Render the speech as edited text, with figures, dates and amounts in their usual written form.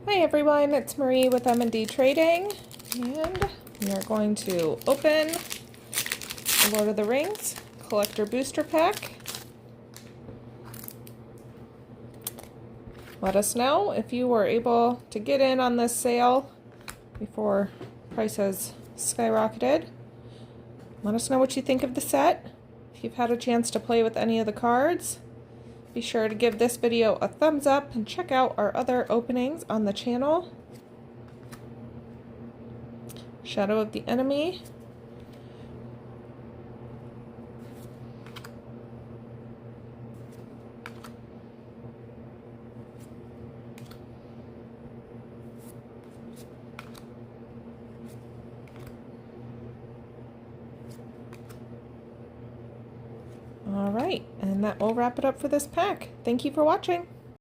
Hi everyone, it's Marie with M&D Trading, and we are going to open the Lord of the Rings Collector Booster Pack. Let us know if you were able to get in on this sale before prices skyrocketed. Let us know what you think of the set. If you've had a chance to play with any of the cards, be sure to give this video a thumbs up and check out our other openings on the channel. Shadow of the Enemy. All right, and that will wrap it up for this pack. Thank you for watching.